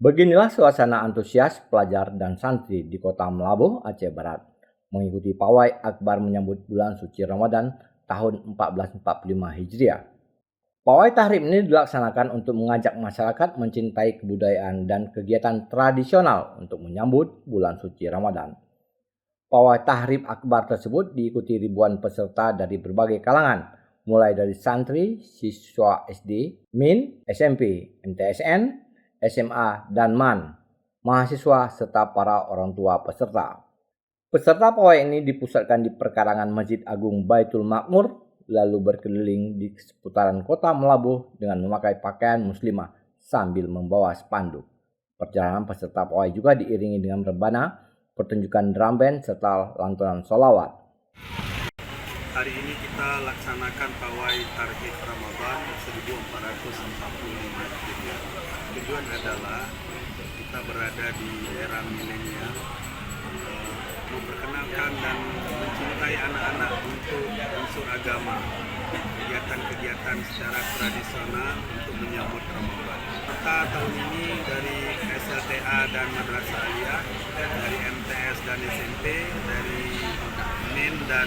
Beginilah suasana antusias pelajar dan santri di Kota Melabuh, Aceh Barat, mengikuti pawai akbar menyambut bulan suci Ramadan tahun 1445 Hijriah. Pawai tahrib ini dilaksanakan untuk mengajak masyarakat mencintai kebudayaan dan kegiatan tradisional untuk menyambut bulan suci Ramadan. Pawai tahrib akbar tersebut diikuti ribuan peserta dari berbagai kalangan, mulai dari santri, siswa SD, MIN, SMP, MTSN, SMA, dan MAN, mahasiswa, serta para orang tua peserta. Peserta pawai ini dipusatkan di perkarangan Masjid Agung Baitul Makmur, lalu berkeliling di seputaran Kota Melabuh dengan memakai pakaian muslimah sambil membawa spanduk. Perjalanan peserta pawai juga diiringi dengan rebana, pertunjukan drum band, serta lantunan sholawat. Hari ini kita laksanakan pawai tahrib Ramadan 1445 Hijriah. Tujuan adalah kita berada di era milenial, memperkenalkan dan mencintai anak-anak untuk unsur agama, kegiatan-kegiatan secara tradisional untuk menyambut Ramadan. Kita tahun ini dari SLTA dan Madrasah Aliyah, dari MTS dan SMP, dari MIN dan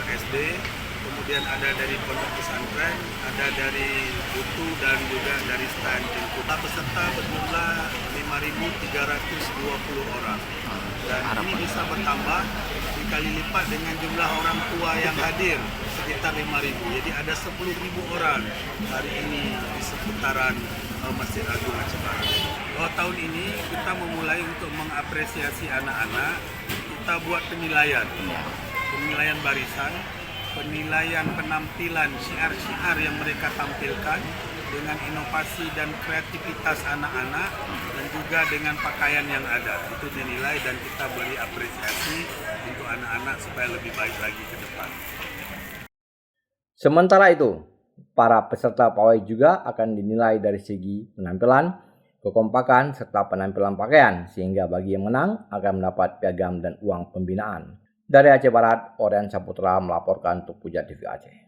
SD, kemudian ada dari pondok pesantren, ada dari UTU dan juga dari STAN. Kita peserta berjumlah 5.320 orang dan ini bisa bertambah dikali lipat dengan jumlah orang tua yang hadir sekitar 5.000. Jadi ada 10.000 orang hari ini di seputaran Masjid Agung Aceh Barat. Tahun ini kita memulai untuk mengapresiasi anak-anak. Kita buat penilaian barisan, penilaian penampilan syiar-syiar yang mereka tampilkan dengan inovasi dan kreativitas anak-anak dan juga dengan pakaian yang ada. Itu dinilai dan kita beri apresiasi untuk anak-anak supaya lebih baik lagi ke depan. Sementara itu, para peserta pawai juga akan dinilai dari segi penampilan, kekompakan, serta penampilan pakaian, sehingga bagi yang menang akan mendapat piagam dan uang pembinaan. Dari Aceh Barat, Orian Saputra melaporkan untuk Puja TV Aceh.